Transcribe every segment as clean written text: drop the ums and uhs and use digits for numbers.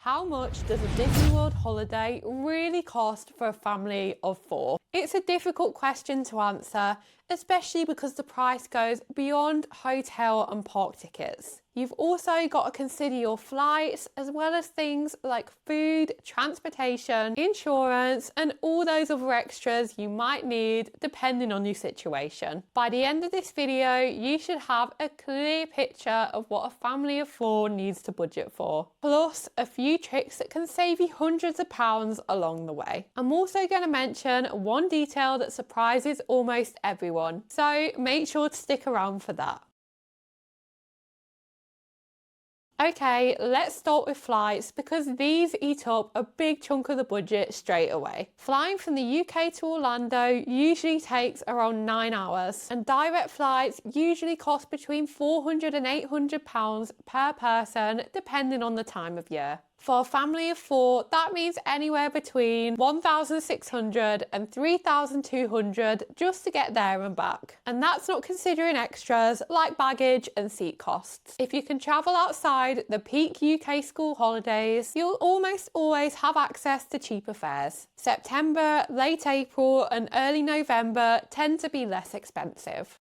How much does a Disney World holiday really cost for a family of 4? It's a difficult question to answer, especially because the price goes beyond hotel and park tickets. You've also got to consider your flights, as well as things like food, transportation, insurance, and all those other extras you might need depending on your situation. By the end of this video, you should have a clear picture of what a family of 4 needs to budget for, plus a few tricks that can save you hundreds of pounds along the way. I'm also going to mention one detail that surprises almost everyone, so make sure to stick around for that. Okay, let's start with flights because these eat up a big chunk of the budget straight away. Flying from the UK to Orlando usually takes around 9 hours, and direct flights usually cost between £400 and £800 per person depending on the time of year. For a family of 4, that means anywhere between £1,600 and £3,200 just to get there and back. And that's not considering extras like baggage and seat costs. If you can travel outside the peak UK school holidays, you'll almost always have access to cheaper fares. September, late April and early November tend to be less expensive.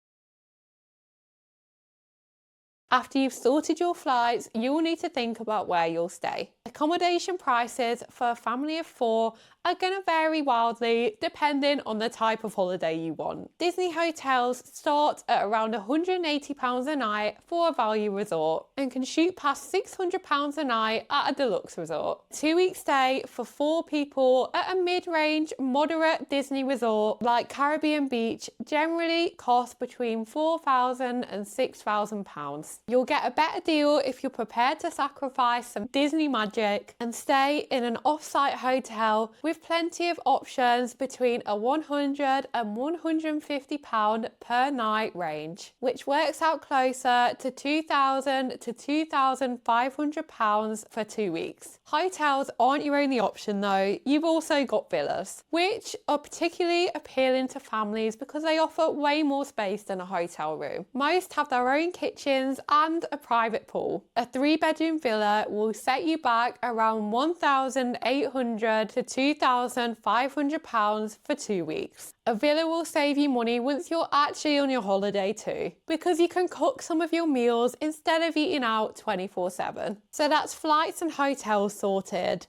After you've sorted your flights, you'll need to think about where you'll stay. Accommodation prices for a family of 4 are going to vary wildly depending on the type of holiday you want. Disney hotels start at around £180 a night for a value resort and can shoot past £600 a night at a deluxe resort. 2-week stay for 4 people at a mid-range, moderate Disney resort like Caribbean Beach generally costs between £4,000 and £6,000. You'll get a better deal if you're prepared to sacrifice some Disney magic and stay in an off-site hotel with plenty of options between a £100 and £150 per night range, which works out closer to £2,000 to £2,500 for 2 weeks. Hotels aren't your only option though, you've also got villas, which are particularly appealing to families because they offer way more space than a hotel room. Most have their own kitchens and a private pool. A 3-bedroom villa will set you back around £1,800 to £2,500 for 2 weeks. A villa will save you money once you're actually on your holiday too, because you can cook some of your meals instead of eating out 24/7. So that's flights and hotels sorted.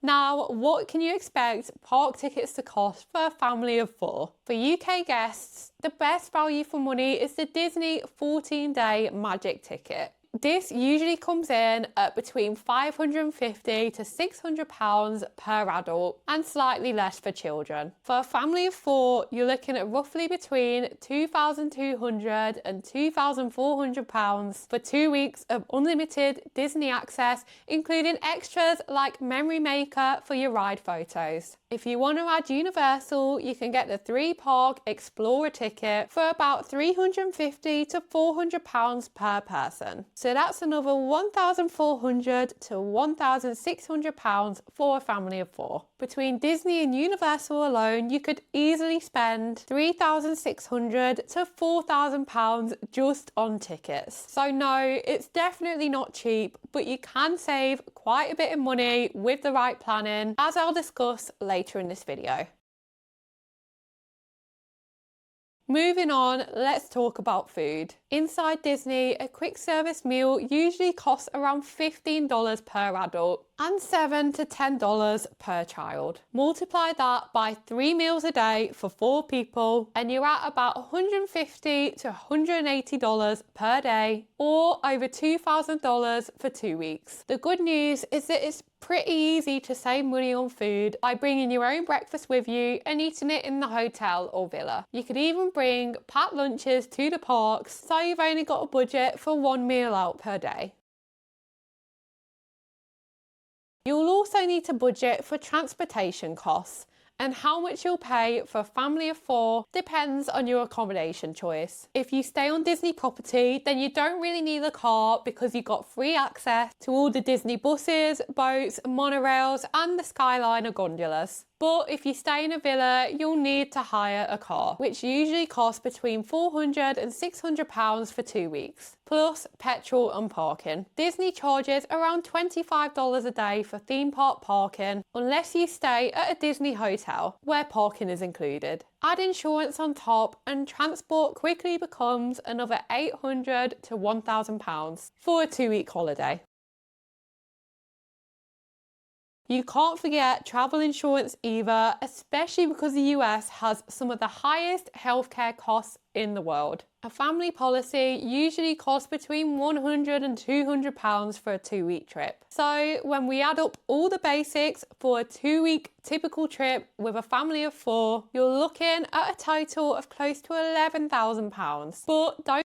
Now, what can you expect park tickets to cost for a family of 4? For UK guests, the best value for money is the Disney 14-day Magic ticket. This usually comes in at between £550 to £600 per adult and slightly less for children. For a family of 4, you're looking at roughly between £2,200 and £2,400 for 2 weeks of unlimited Disney access, including extras like Memory Maker for your ride photos. If you want to add Universal, you can get the 3-park Explorer ticket for about £350 to £400 per person. So that's another £1,400 to £1,600 for a family of 4. Between Disney and Universal alone, you could easily spend £3,600 to £4,000 just on tickets. So no, it's definitely not cheap, but you can save quite a bit of money with the right planning, as I'll discuss later in this video. Moving on, let's talk about food. Inside Disney, a quick service meal usually costs around $15 per adult and $7 to $10 per child. Multiply that by 3 meals a day for 4 people and you're at about $150 to $180 per day, or over $2,000 for 2 weeks. The good news is that it's pretty easy to save money on food by bringing your own breakfast with you and eating it in the hotel or villa. You could even bring packed lunches to the parks, so you've only got a budget for 1 meal out per day. You'll also need to budget for transportation costs, and how much you'll pay for a family of 4 depends on your accommodation choice. If you stay on Disney property, then you don't really need a car because you've got free access to all the Disney buses, boats, monorails and the Skyliner gondolas. But if you stay in a villa, you'll need to hire a car, which usually costs between £400 and £600 for 2 weeks, plus petrol and parking. Disney charges around $25 a day for theme park parking, unless you stay at a Disney hotel, where parking is included. Add insurance on top and transport quickly becomes another £800 to £1,000 for a 2-week holiday. You can't forget travel insurance either, especially because the US has some of the highest healthcare costs in the world. A family policy usually costs between £100 and £200 for a 2-week trip. So when we add up all the basics for a 2-week typical trip with a family of 4, you're looking at a total of close to £11,000. But don't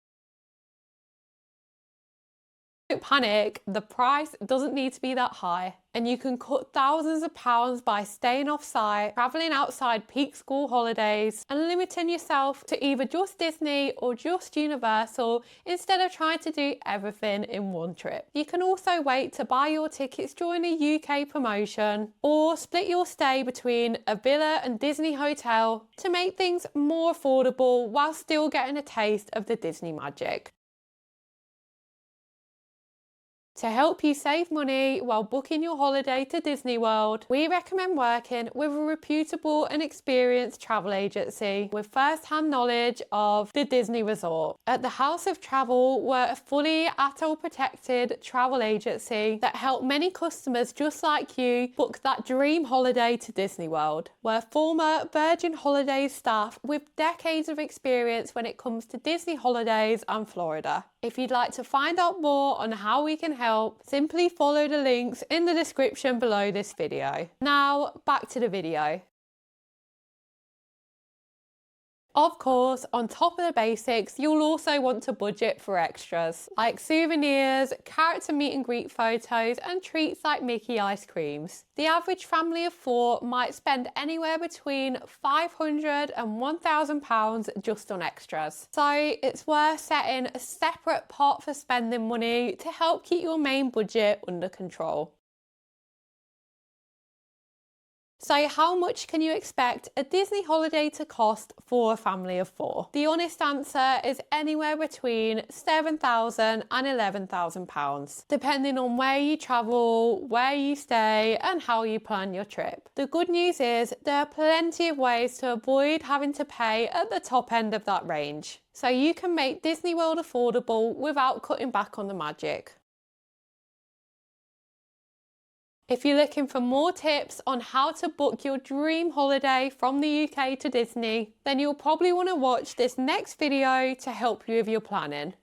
panic, the price doesn't need to be that high, and you can cut thousands of pounds by staying off-site, travelling outside peak school holidays, and limiting yourself to either just Disney or just Universal instead of trying to do everything in one trip. You can also wait to buy your tickets during a UK promotion, or split your stay between a villa and Disney hotel to make things more affordable while still getting a taste of the Disney magic. To help you save money while booking your holiday to Disney World, we recommend working with a reputable and experienced travel agency with first-hand knowledge of the Disney resort. At the House of Travel, we're a fully ATOL-protected travel agency that help many customers just like you book that dream holiday to Disney World. We're former Virgin Holidays staff with decades of experience when it comes to Disney holidays and Florida. If you'd like to find out more on how we can help, simply follow the links in the description below this video. Now, back to the video. Of course, on top of the basics, you'll also want to budget for extras, like souvenirs, character meet and greet photos, and treats like Mickey ice creams. The average family of 4 might spend anywhere between £500 and £1,000 just on extras. So it's worth setting a separate pot for spending money to help keep your main budget under control. So how much can you expect a Disney holiday to cost for a family of 4? The honest answer is anywhere between £7,000 and £11,000, depending on where you travel, where you stay, and how you plan your trip. The good news is there are plenty of ways to avoid having to pay at the top end of that range. So you can make Disney World affordable without cutting back on the magic. If you're looking for more tips on how to book your dream holiday from the UK to Disney, then you'll probably want to watch this next video to help you with your planning.